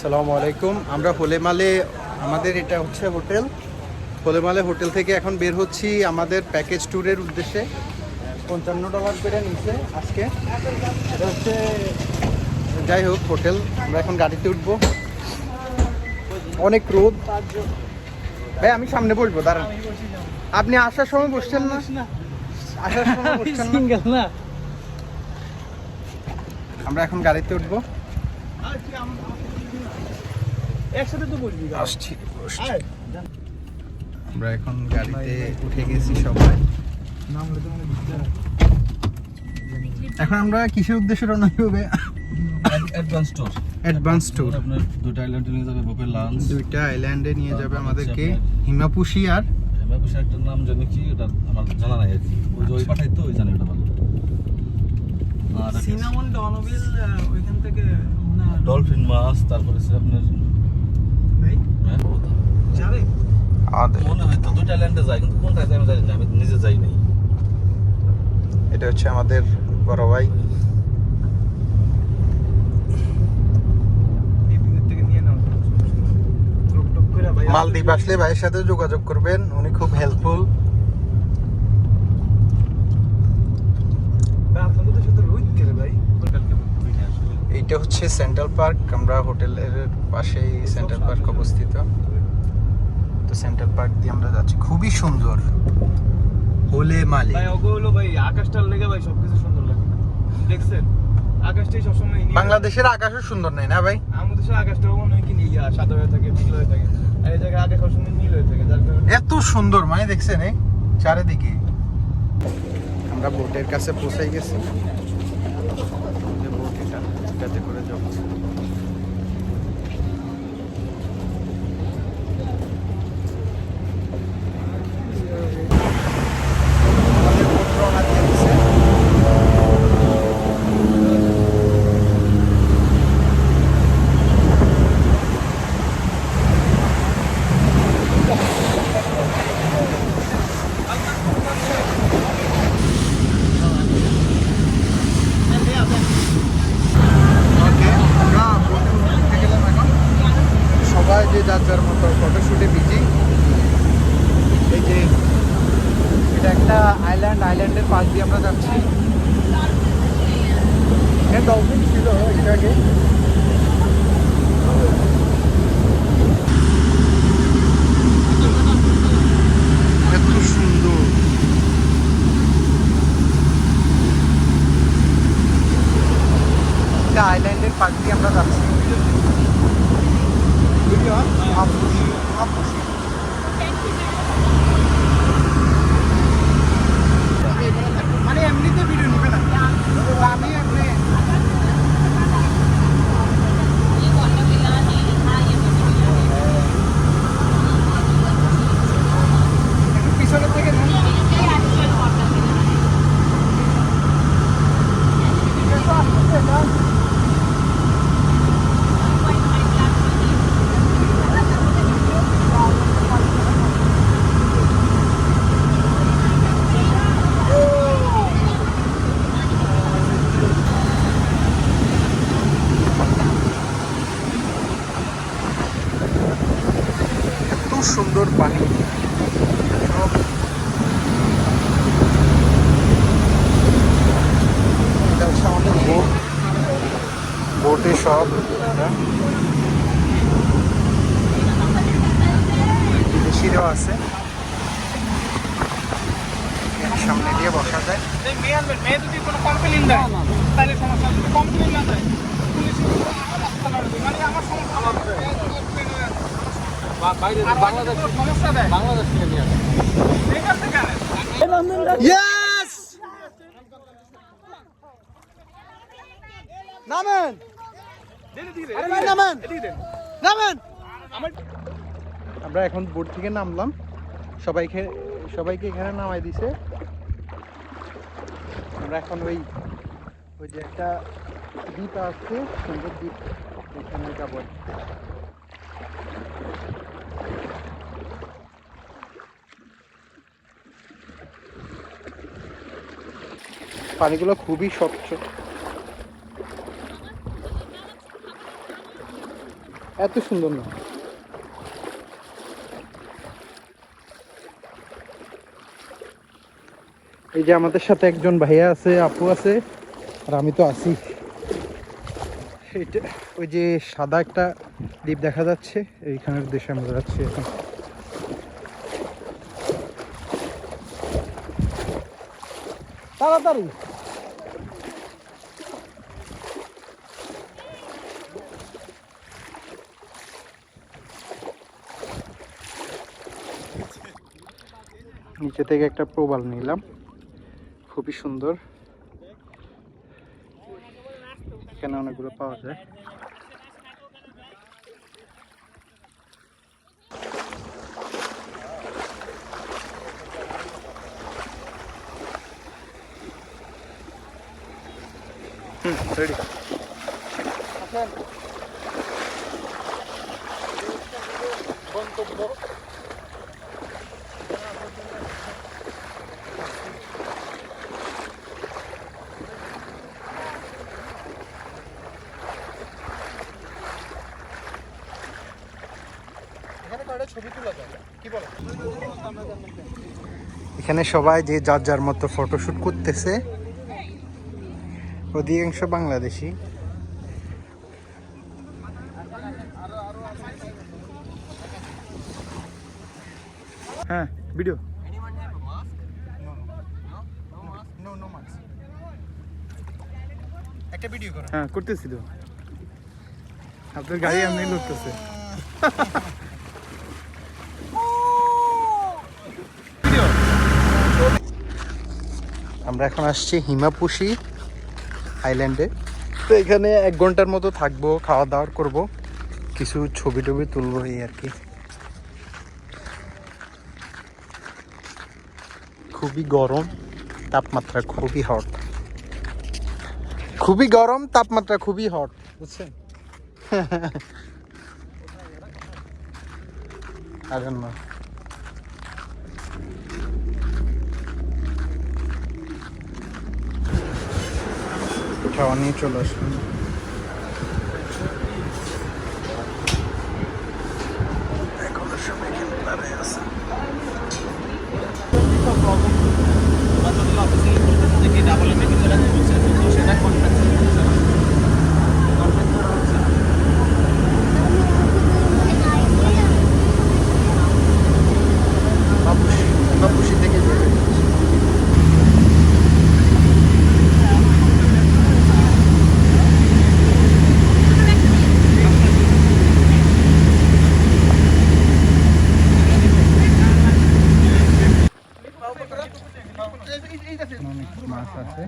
আসসালামু আলাইকুম। আমরা হোলেমালে, আমাদের এটা হচ্ছে হোটেল, হোলেমালে হোটেল থেকে এখন বের হচ্ছি আমাদের প্যাকেজ ট্যুরের উদ্দেশ্যে। $55 করে নিচ্ছে আজকে। এটা হচ্ছে, যাই হোক, হোটেল। আমরা এখন গাড়িতে উঠবো। অনেক রোদ ভাই, আমি সামনে বসবো, দাঁড়ান। আপনি আসার সময় বসছেন না? আসার সময় বসছেন না? আমরা এখন গাড়িতে উঠবো। একসাথে তো বসবি। আসছি। আমরা এখন গাড়িতে উঠে গেছি সবাই। এখন আমরা কিসের উদ্দেশ্যে রওনা হবে? Advance tour. আপনার দুটো আইল্যান্ডে নিয়ে যাবে, বুফে লাঞ্চ। দুইটা আইল্যান্ডে নিয়ে যাবে আমাদেরকে, হিমাপুশি আর হিমাপুশি একটা নাম জানি কি, ওটা আমার জানা নাই আর কি। ওই পাঠাই তো, ওই জানি ওটা ভালো। আর সিনামন ডনভিল ওইখান থেকে ডলফিন মাছ, তারপরে হচ্ছে আপনার ভাই হ্যাঁ যাবে মনে হয় তো দুটো আইল্যান্ডে যায়, কিন্তু কোনটা আমি জানি না, আমি নিজে যাই নাই। এটা হচ্ছে আমাদের বড় ভাই। মালদ্বীপ আসলে ভাইয়ের সাথে যোগাযোগ করবেন, উনি খুব হেল্পফুল। এইটা হচ্ছে সেন্ট্রাল পার্ক। আমরা হোটেলের পাশেই সেন্ট্রাল পার্ক অবস্থিত। তো সেন্ট্রাল পার্ক দিয়ে আমরা যাচ্ছি, খুবই সুন্দর হোলেমালে। ভাই ওগো হলো ভাই, আকাশটার লেগে ভাই সবকিছু সুন্দর লাগে, দেখছেন? আকাশটাই সবসময় বাংলাদেশের আকাশও সুন্দর নাই না ভাই? আমাদের দেশের আকাশটা মনে হয় কি নীল, সাদা হয়ে থাকে, নীল হয়ে থাকে, আর এই জায়গায় আকাশ সবসময় নীল হয়ে থাকে, যার কারণে এত সুন্দর, মানে দেখছেন এই চারিদিকে। আমরা বোটের কাছে পৌঁছাই গেছি। যে বোট এটাতে করে যাচ্ছে। আমাদের বোট রওনা দিয়ে দিছে। ওকে, আমরা বোটে উঠে গেলাম এখন। সবাই যে যার যার মতো ফটোশুটে বিজি। এই যে এটা একটা আইল্যান্ড, আইল্যান্ডের পাশ দিয়ে আমরা যাচ্ছি। হ্যাঁ, ডলফিন ছিল একটু আগে। এত সুন্দর। এটা আইল্যান্ডের পাশ দিয়ে আমরা যাচ্ছি। মানে এমনিতে ভিডিও নিবে না, আমি এমনি পিছনের থেকে এত সুন্দর পানি। এটা হচ্ছে আমাদের বোট, বোটে সব বিদেশিরাও আছে। এর সামনে দিয়ে বসা যায়। মেয়ে আনবেন, মেয়ে যদি কোনো কমপ্লেন দেয় তাহলে সমস্যা, যদি কমপ্লেন না দেয় পুলিশ মানে আমার সমস্যা হবে। বাইরে বাংলাদেশ সমস্যা দেয়, বাংলাদেশ থেকে নিয়ে আসে, ঠিক আছে কেন? ইয়েস, নামেন, আরে ভাই নামেন, নামেন। আমরা এখন বোট থেকে নামলাম, সবাইকে এখানে নামাই দিছে। আমরা এখন ওই যে একটা দ্বীপ আছে, সুন্দর দ্বীপ, ওইখানে যাবো। পানিগুলো খুবই স্বচ্ছ। এত সুন্দর না। এই যে আমাদের সাথে একজন ভাইয়া আছে, আপু আছে, আর আমি তো আছি। এইটা ওই যে সাদা একটা দ্বীপ দেখা যাচ্ছে, এইখানের দেশে আমরা যাচ্ছি এখন। তাড়াতাড়ি নিচে থেকে একটা প্রবাল নিলাম, খুবই সুন্দর। এখানে অনেকগুলো পাওয়া যায়। রেডি। গন্তব্য এখানে সবাই যে যার যার মতো ফটোশুট করতেছে, অধিকাংশ বাংলাদেশি। হ্যাঁ ভিডিও একটা ভিডিও করো। হ্যাঁ করতেছি তো, আপনার গাড়ি এমনি লড়তেছে। আমরা এখন আসছি হিমাপুশি আইল্যান্ডে। তো এখানে 1 ঘন্টার মতো থাকবো, খাওয়া দাওয়া করবো, কিছু ছবি টবি তুলবো এই আর কি। খুবই গরম, তাপমাত্রা খুবই হট, খুবই গরম, তাপমাত্রা খুবই হট, বুঝছেন? I don't know. খাওয়া নিয়ে চলে আসলাম। বাপুসি থেকে অনেক মাছ আছে।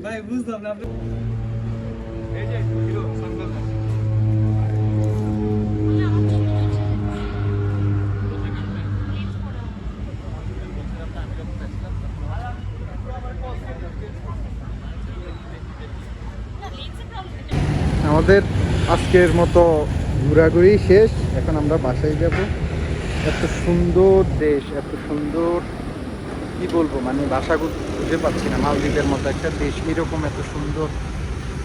ভাই বুঝলাম না আপনি এই যে হিরো সানগ্লাস আমাদের আজকের মতো ঘোরাঘুরি শেষ। এখন আমরা বাসায় যাব। এত সুন্দর দেশ, এত সুন্দর, কি বলবো, মানে ভাষা খুঁজে পাচ্ছি না। মালদ্বীপের মতো একটা দেশ, এরকম এত সুন্দর,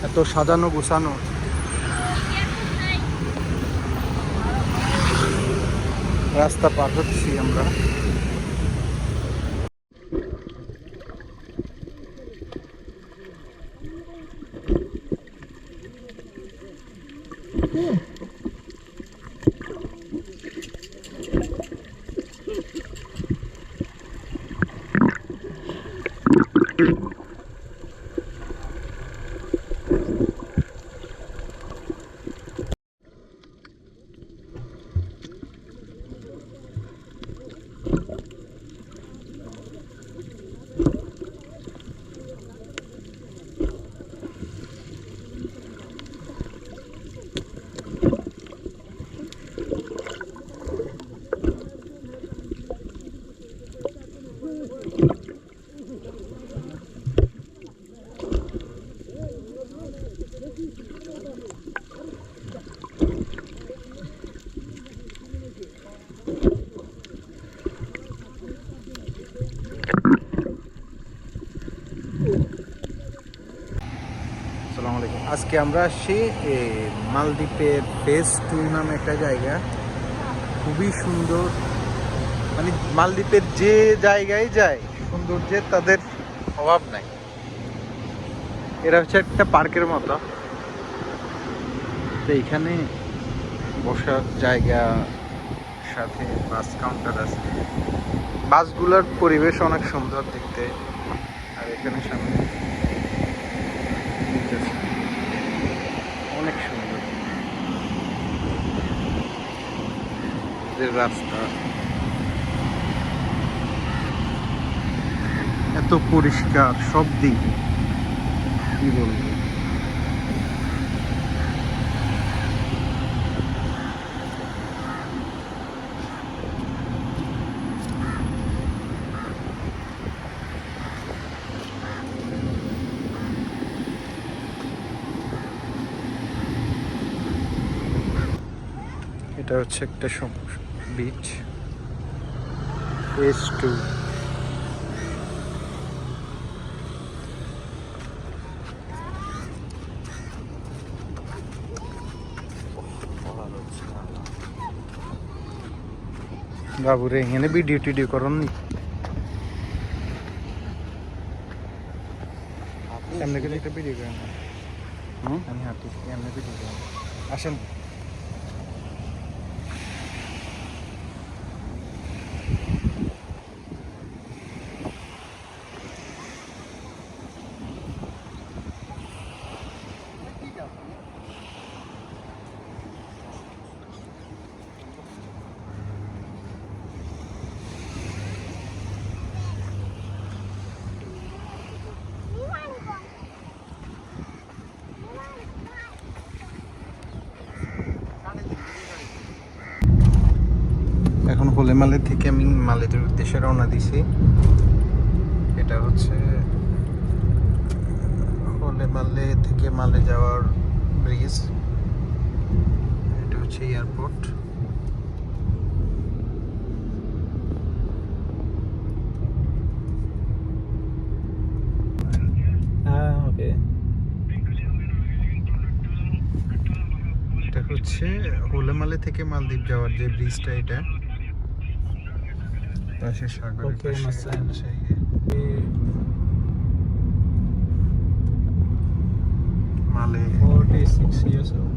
এত সাজানো গোছানো। রাস্তা পার হচ্ছি আমরা। আজকে আমরা আসছি মালদ্বীপের ফেজ 2 নামে একটা জায়গা, খুবই সুন্দর। মানে মালদ্বীপের যে জায়গায় যায় সৌন্দর্যের তাদের অভাব নাই। এটা হচ্ছে একটা পার্কের মতো, তো এইখানে বসার জায়গা, সাথে বাস কাউন্টার আছে। বাসগুলোর পরিবেশ অনেক সুন্দর দেখতে। আর এখানে সামনে অনেক সুন্দর রাস্তা, এত পরিষ্কার সব দিক, কি বলবো। এটা হচ্ছে একটা বিচ, ফেজ 2। বাবুরে এখানে ভিডিও টিডিও করুন নি, এমনি করে একটা ভিডিও করেন। আমি হাঁটি এমনি ভিডিও করেন, আসেন। এখন হোলে মালে থেকে আমি মালের উদ্দেশ্যে রওনা দিছি। এটা হচ্ছে হোলে মালে থেকে মালে যাওয়ার ব্রিজ, এটা হচ্ছে এয়ারপোর্ট। ওকে। এটা হচ্ছে হোলে মালে থেকে মালদ্বীপ যাওয়ার যে ব্রিজটা, এটা পাশে সাগরের Okay, পাশে Masan. হচ্ছে মালে। 46 years old.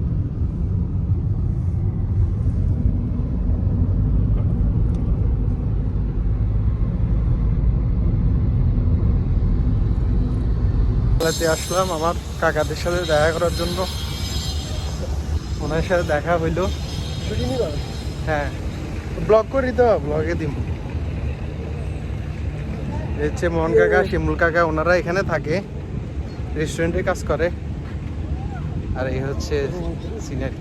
মালেতে আসলাম আমার কাকাদের সাথে দেখা করার জন্য, ওনার সাথে দেখা হইলো। হ্যাঁ, ব্লগ করি তো, ব্লগে দিব। হচ্ছে মোহন কাকা, শিমুল কাকা, ওনারা এখানে থাকে, রেস্টুরেন্টে কাজ করে। আর এই হচ্ছে সিনারি।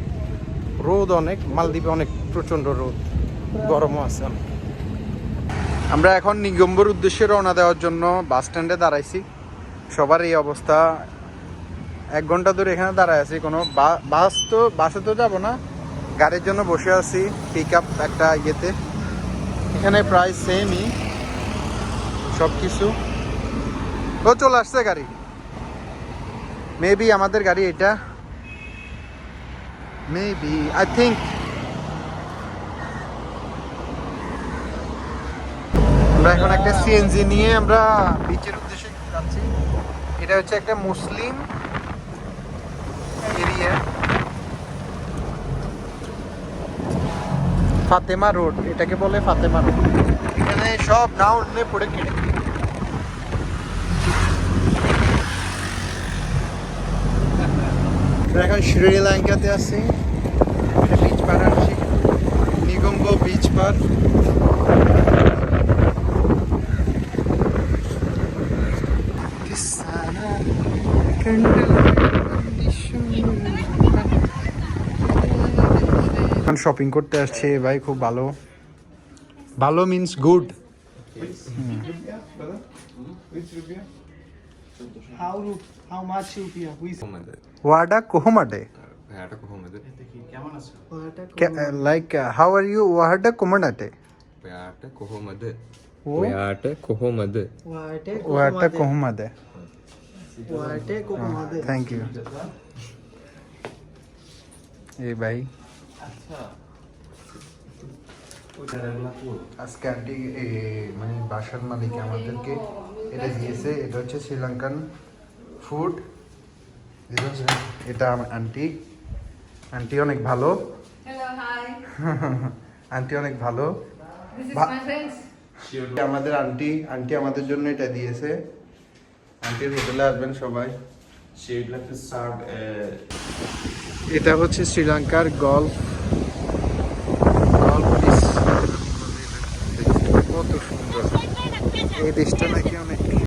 রোদ অনেক, মালদ্বীপে অনেক প্রচণ্ড রোদ, গরমও আছে অনেক। আমরা এখন নিগম্বর উদ্দেশ্যে রওনা দেওয়ার জন্য বাস স্ট্যান্ডে দাঁড়াইছি। সবার এই অবস্থা, 1 ঘন্টা ধরে এখানে দাঁড়ায় আছি। কোনো বাসে তো যাবো না, গাড়ির জন্য বসে আছি পিক আপ একটা ইয়েতে। এখানে প্রায় সেমই সব কিছু। ও চলে আসছে গাড়ি, মেবি আমাদের গাড়ি এটা, মেবি আই থিঙ্ক। আমরা এখন একটা সিএনজি নিয়ে আমরা বিচের উদ্দেশ্যে যাচ্ছি। এটা হচ্ছে একটা মুসলিম এরিয়া, ফাতেমা রোড এটাকে বলে, ফাতেমা রোড। এখানে সব নাও নিয়ে পড়ে কেটে। এখন শ্রীলঙ্কাতে আছি, বিচ পার আসছি, নিগম্ব বিচ পার। শপিং করতে আসছে ভাই, খুব ভালো। ভালো means good. How much rupiah? ওয়াডা কোহমাডে, লাইক হাউ আর ইউ ওয়াডা কোহমাডে, Kohomadı. ওয়াডা কোহমাডে। থ্যাংক ইউ এই ভাই আজকে আন্টি মানে বাসার মালিক আমাদেরকে এটা দিয়েছে। এটা হচ্ছে শ্রীলঙ্কান ফুড। এটা আন্টি আন্টি অনেক ভালো। Hello, hi. আন্টি অনেক ভালো। This is Va- my friends. আমাদের আন্টি আন্টি আমাদের জন্য এটা দিয়েছে। আন্টির হোটেলে আসবেন সবাই। She'd like to serve এটা হচ্ছে শ্রীলঙ্কার গল্ফ কত সুন্দর এই দেশটা নাকি